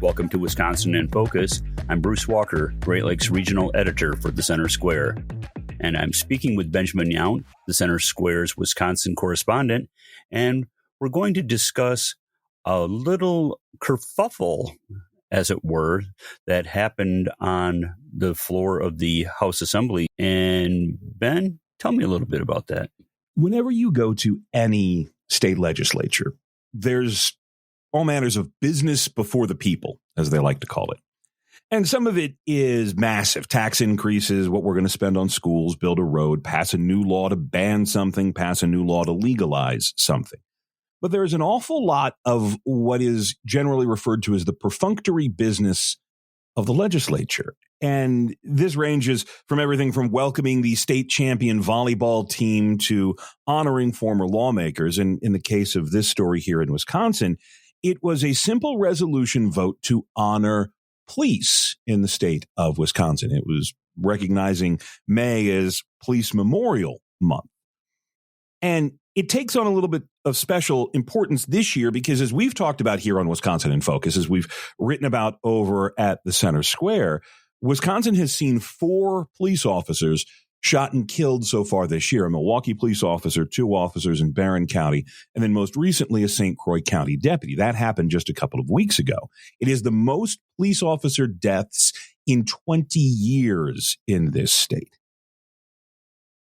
Welcome to Wisconsin in Focus. I'm Bruce Walker, Great Lakes Regional Editor for the Center Square. And I'm speaking with Benjamin Yount, the Center Square's Wisconsin correspondent, and we're going to discuss a little kerfuffle, as it were, that happened on the floor of the House Assembly. And Ben, tell me a little bit about that. Whenever you go to any state legislature, there's all manners of business before the people, as they like to call it. And some of it is massive tax increases, what we're going to spend on schools, build a road, pass a new law to ban something, pass a new law to legalize something. But there's an awful lot of what is generally referred to as the perfunctory business of the legislature. And this ranges from everything from welcoming the state champion volleyball team to honoring former lawmakers. And in the case of this story here in Wisconsin, it was a simple resolution vote to honor police in the state of Wisconsin. It was recognizing May as Police Memorial Month. And it takes on a little bit of special importance this year because, as we've talked about here on Wisconsin in Focus, as we've written about over at the Center Square, Wisconsin has seen 4 police officers shot and killed so far this year. A Milwaukee police officer, 2 officers in Barron County, and then most recently a St. Croix County deputy. That happened just a couple of weeks ago. It is the most police officer deaths in 20 years in this state.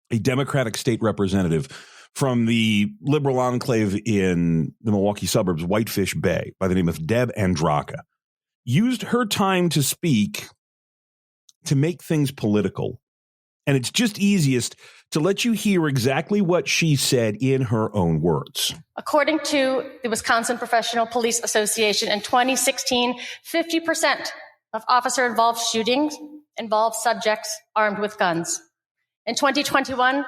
A Democratic state representative from the liberal enclave in the Milwaukee suburbs, Whitefish Bay, by the name of Deb Andraca, used her time to speak to make things political. And it's just easiest to let you hear exactly what she said in her own words. According to the Wisconsin Professional Police Association, in 2016, 50% of officer-involved shootings involved subjects armed with guns. In 2021,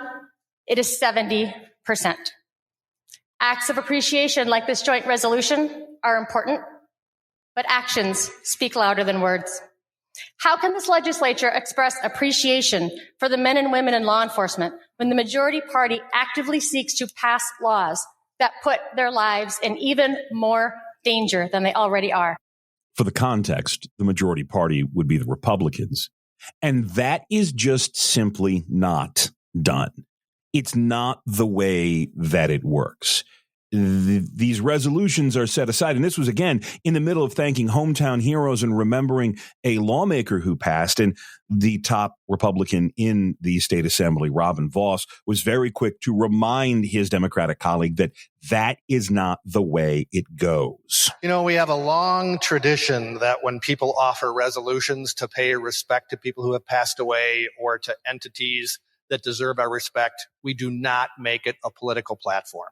it is 70%. Acts of appreciation like this joint resolution are important, but actions speak louder than words. How can this legislature express appreciation for the men and women in law enforcement when the majority party actively seeks to pass laws that put their lives in even more danger than they already are? For the context, the majority party would be the Republicans. And that is just simply not done. It's not the way that it works. These resolutions are set aside. And this was, again, in the middle of thanking hometown heroes and remembering a lawmaker who passed. And the top Republican in the state assembly, Robin Vos, was very quick to remind his Democratic colleague that that is not the way it goes. You know, we have a long tradition that when people offer resolutions to pay respect to people who have passed away or to entities that deserve our respect, we do not make it a political platform.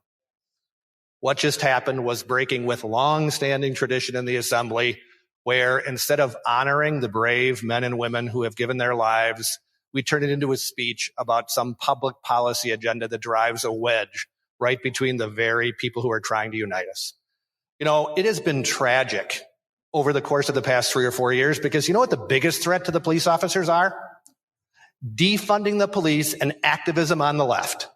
What just happened was breaking with long-standing tradition in the assembly, where instead of honoring the brave men and women who have given their lives, we turn it into a speech about some public policy agenda that drives a wedge right between the very people who are trying to unite us. You know, it has been tragic over the course of the past 3 or 4 years because you know what the biggest threat to the police officers are? Defunding the police and activism on the left.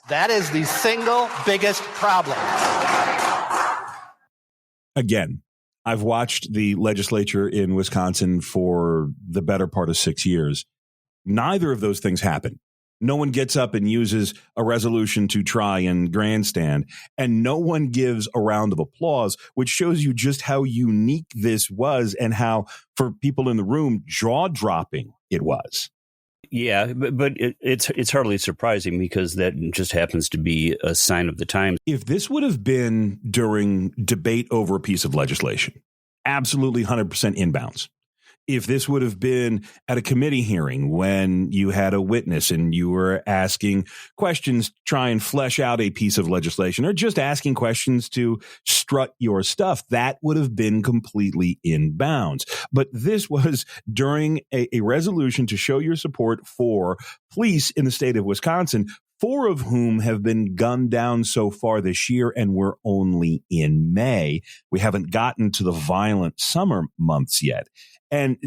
That is the single biggest problem. Again, I've watched the legislature in Wisconsin for the better part of 6 years. Neither of those things happen. No one gets up and uses a resolution to try and grandstand, and no one gives a round of applause, which shows you just how unique this was and how, for people in the room, jaw-dropping it was. Yeah, but it's hardly surprising because that just happens to be a sign of the times. If this would have been during debate over a piece of legislation, absolutely 100% inbounds. If this would have been at a committee hearing when you had a witness and you were asking questions, try and flesh out a piece of legislation, or just asking questions to strut your stuff, that would have been completely in bounds. But this was during a resolution to show your support for police in the state of Wisconsin 4 of whom have been gunned down so far this year, and we're only in May. We haven't gotten to the violent summer months yet. And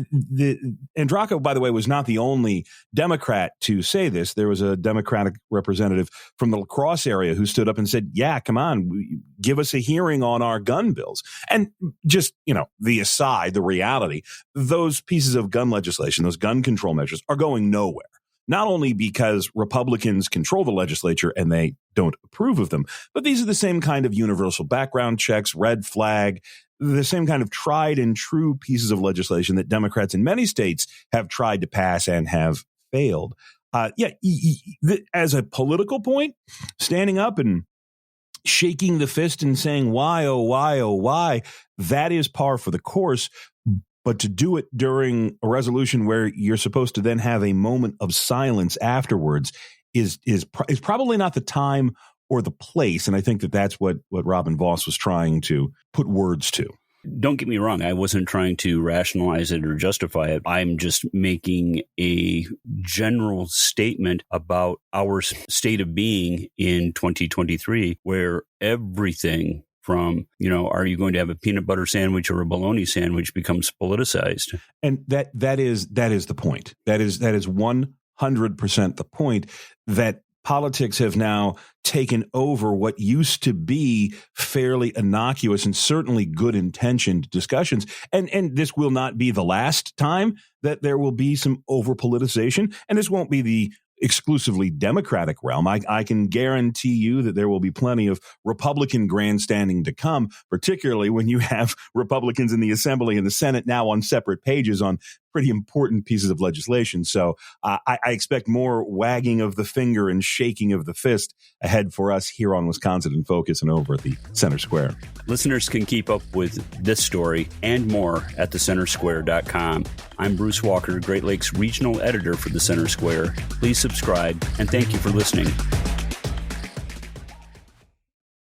Andraca, by the way, was not the only Democrat to say this. There was a Democratic representative from the La Crosse area who stood up and said, yeah, come on, give us a hearing on our gun bills. And just, the reality, those pieces of gun legislation, those gun control measures are going nowhere. Not only because Republicans control the legislature and they don't approve of them, but these are the same kind of universal background checks, red flag, the same kind of tried and true pieces of legislation that Democrats in many states have tried to pass and have failed. As a political point, standing up and shaking the fist and saying, why, oh, why, oh, why, that is par for the course. But to do it during a resolution where you're supposed to then have a moment of silence afterwards is probably not the time or the place. And I think that's what Robin Voss was trying to put words to. Don't get me wrong. I wasn't trying to rationalize it or justify it. I'm just making a general statement about our state of being in 2023, where everything from, are you going to have a peanut butter sandwich or a bologna sandwich becomes politicized. And that is the point. That is 100% the point, that politics have now taken over what used to be fairly innocuous and certainly good intentioned discussions. And this will not be the last time that there will be some over politicization. And this won't be the exclusively Democratic realm. I can guarantee you that there will be plenty of Republican grandstanding to come, particularly when you have Republicans in the Assembly and the Senate now on separate pages on pretty important pieces of legislation. So I expect more wagging of the finger and shaking of the fist ahead for us here on Wisconsin in Focus and over at the Center Square. Listeners can keep up with this story and more at thecentersquare.com. I'm Bruce Walker, Great Lakes Regional Editor for the Center Square. Please subscribe, and thank you for listening.